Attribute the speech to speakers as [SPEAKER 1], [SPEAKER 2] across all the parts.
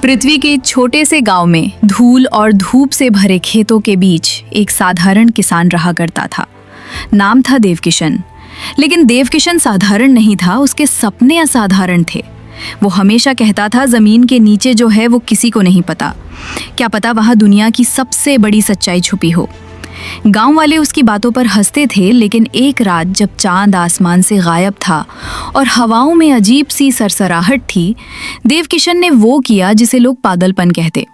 [SPEAKER 1] पृथ्वी के एक छोटे से गांव में धूल और धूप से भरे खेतों के बीच एक साधारण किसान रहा करता था। नाम था देवकिशन। लेकिन देवकिशन साधारण नहीं था, उसके सपने असाधारण थे। वो हमेशा कहता था जमीन के नीचे जो है वो किसी को नहीं पता, क्या पता वहाँ दुनिया की सबसे बड़ी सच्चाई छुपी हो। गांव वाले उसकी बातों पर हंसते थे, लेकिन एक रात जब चांद आसमान से गायब था और हवाओं में अजीब सी सरसराहट थी, देवकिशन ने वो किया जिसे लोग पागलपन कहते।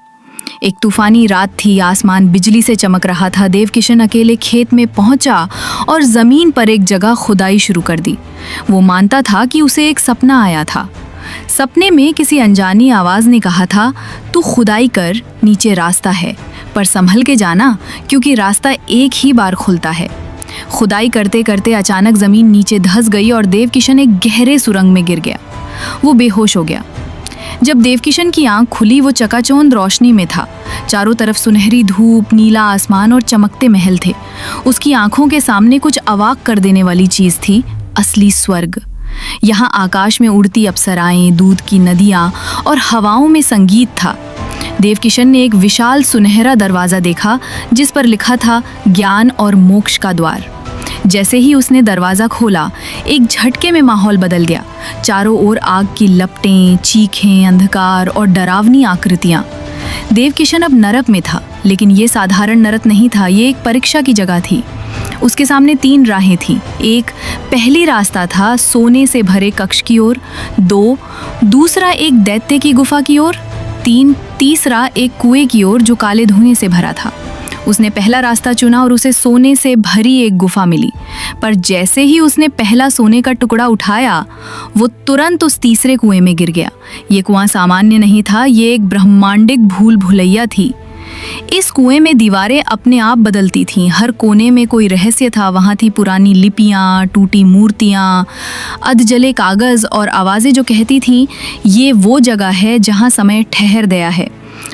[SPEAKER 1] एक तूफानी रात थी, आसमान बिजली से चमक रहा था। देवकिशन अकेले खेत में पहुंचा और जमीन पर एक जगह खुदाई शुरू कर दी। वो मानता था कि उसे एक सपना आया था। सपने में किसी अनजानी आवाज ने कहा था, तू खुदाई कर, नीचे रास्ता है, पर संभल के जाना क्योंकि रास्ता एक ही बार खुलता है। खुदाई करते करते अचानक जमीन नीचे धंस गई और देवकिशन एक गहरे सुरंग में गिर गया। वो बेहोश हो गया। जब देवकिशन की आंख खुली, वो चकाचौंध रोशनी में था। चारों तरफ सुनहरी धूप, नीला आसमान और चमकते महल थे। उसकी आंखों के सामने कुछ अवाक कर देने वाली चीज थी, असली स्वर्ग। यहाँ आकाश में उड़ती अप्सराएं, दूध की नदियाँ और हवाओं में संगीत था। देवकिशन ने एक विशाल सुनहरा दरवाज़ा देखा जिस पर लिखा था ज्ञान और मोक्ष का द्वार। जैसे ही उसने दरवाज़ा खोला, एक झटके में माहौल बदल गया। चारों ओर आग की लपटें, चीखें, अंधकार और डरावनी आकृतियाँ। देवकिशन अब नरक में था, लेकिन ये साधारण नरक नहीं था, ये एक परीक्षा की जगह थी। उसके सामने 3 राहें थीं। एक पहली रास्ता था सोने से भरे कक्ष की ओर, 2 दूसरा एक दैत्य की गुफा की ओर, 3 तीसरा एक कुएं की ओर जो काले धुएं से भरा था। उसने पहला रास्ता चुना और उसे सोने से भरी एक गुफा मिली। पर जैसे ही उसने पहला सोने का टुकड़ा उठाया, वो तुरंत उस तीसरे कुएं में गिर गया। ये कुआं सामान्य नहीं था, ये एक ब्रह्मांडिक भूल भुलैया थी। इस कुएं में दीवारें अपने आप बदलती थीं, हर कोने में कोई रहस्य था। वहाँ थी पुरानी लिपियाँ, टूटी मूर्तियाँ, अधजले कागज़ और आवाज़ें जो कहती थीं, ये वो जगह है जहाँ समय ठहर गया है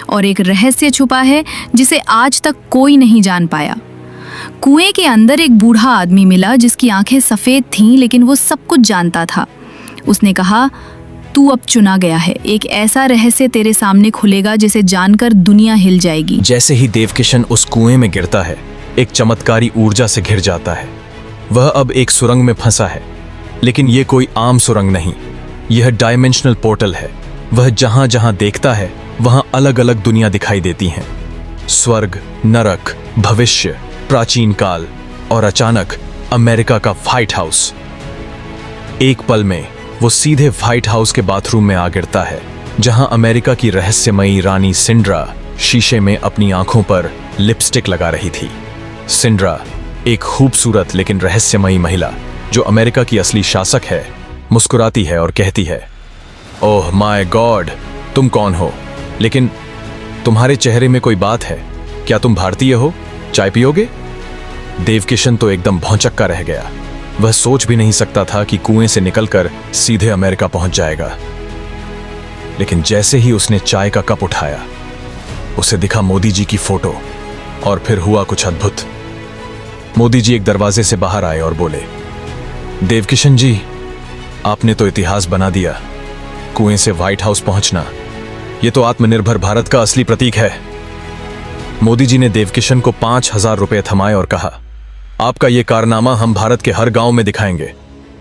[SPEAKER 1] और एक रहस्य छुपा है जिसे आज तक कोई नहीं जान पाया। कुएं के अंदर एक बूढ़ा आदमी मिला जिसकी आंखें सफ़ेद थीं, लेकिन वो सब कुछ जानता था। उसने कहा, तू अब चुना गया है, एक ऐसा रहस्य तेरे सामने खुलेगा जिसे जानकर दुनिया हिल जाएगी।
[SPEAKER 2] जैसे ही देवकिशन उस कुएं में गिरता है, एक चमत्कारी ऊर्जा से घिर जाता है। वह अब एक सुरंग में फंसा है, लेकिन ये कोई आम सुरंग नहीं, यह डायमेंशनल पोर्टल है। वह जहां जहां देखता है वहां अलग अलग दुनिया दिखाई देती हैं। स्वर्ग, नरक, भविष्य, प्राचीन काल और अचानक अमेरिका का व्हाइट हाउस। एक पल में वो सीधे व्हाइट हाउस के बाथरूम में आ गिरता है, जहां अमेरिका की रहस्यमयी रानी सिंड्रा शीशे में अपनी आंखों पर लिपस्टिक लगा रही थी। सिंड्रा, एक खूबसूरत लेकिन रहस्यमयी महिला जो अमेरिका की असली शासक है, मुस्कुराती है और कहती है, ओह माय गॉड, तुम कौन हो? लेकिन तुम्हारे चेहरे में कोई बात है, क्या तुम भारतीय हो? चाय पियोगे? देवकिशन तो एकदम भौंचक्का रह गया। वह सोच भी नहीं सकता था कि कुएं से निकलकर सीधे अमेरिका पहुंच जाएगा। लेकिन जैसे ही उसने चाय का कप उठाया, उसे दिखा मोदी जी की फोटो और फिर हुआ कुछ अद्भुत। मोदी जी एक दरवाजे से बाहर आए और बोले, देवकिशन जी, आपने तो इतिहास बना दिया। कुएं से व्हाइट हाउस पहुंचना, यह तो आत्मनिर्भर भारत का असली प्रतीक है। मोदी जी ने देवकिशन को 5,000 रुपए थमाए और कहा, आपका यह कारनामा हम भारत के हर गांव में दिखाएंगे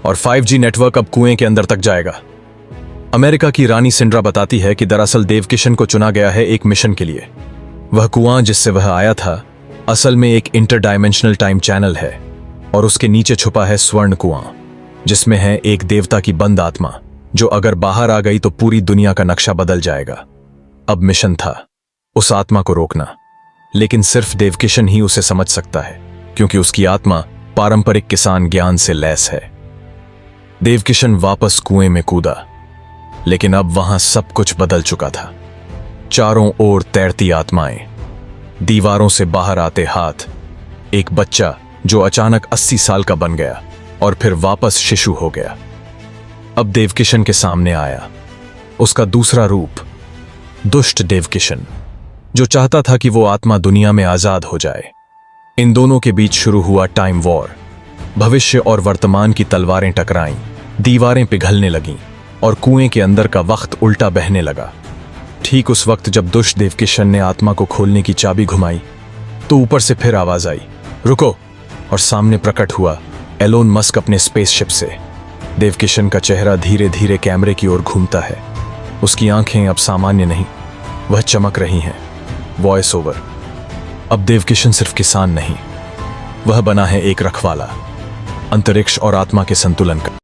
[SPEAKER 2] और 5G नेटवर्क अब कुएं के अंदर तक जाएगा। अमेरिका की रानी सिंड्रा बताती है कि दरअसल देवकिशन को चुना गया है एक मिशन के लिए। वह कुआं जिससे वह आया था असल में एक इंटरडायमेंशनल टाइम चैनल है और उसके नीचे छुपा है स्वर्ण कुआं, जिसमें है एक देवता की बंद आत्मा जो अगर बाहर आ गई तो पूरी दुनिया का नक्शा बदल जाएगा। अब मिशन था उस आत्मा को रोकना, लेकिन सिर्फ देवकिशन ही उसे समझ सकता है, क्योंकि उसकी आत्मा पारंपरिक किसान ज्ञान से लैस है। देवकिशन वापस कुएं में कूदा, लेकिन अब वहां सब कुछ बदल चुका था। चारों ओर तैरती आत्माएं, दीवारों से बाहर आते हाथ, एक बच्चा जो अचानक 80 साल का बन गया और फिर वापस शिशु हो गया। अब देवकिशन के सामने आया उसका दूसरा रूप, दुष्ट देवकिशन, जो चाहता था कि वो आत्मा दुनिया में आजाद हो जाए। इन दोनों के बीच शुरू हुआ टाइम वॉर। भविष्य और वर्तमान की तलवारें टकराईं, दीवारें पिघलने लगीं और कुएं के अंदर का वक्त उल्टा बहने लगा। ठीक उस वक्त जब दुष्ट देवकिशन ने आत्मा को खोलने की चाबी घुमाई तो ऊपर से फिर आवाज आई, रुको। और सामने प्रकट हुआ एलोन मस्क अपने स्पेसशिप से। देवकिशन का चेहरा धीरे धीरे कैमरे की ओर घूमता है। उसकी आंखें अब सामान्य नहीं, वह चमक रही हैं। Voice over. अब देवकिशन सिर्फ किसान नहीं, वह बना है एक रखवाला, अंतरिक्ष और आत्मा के संतुलन का।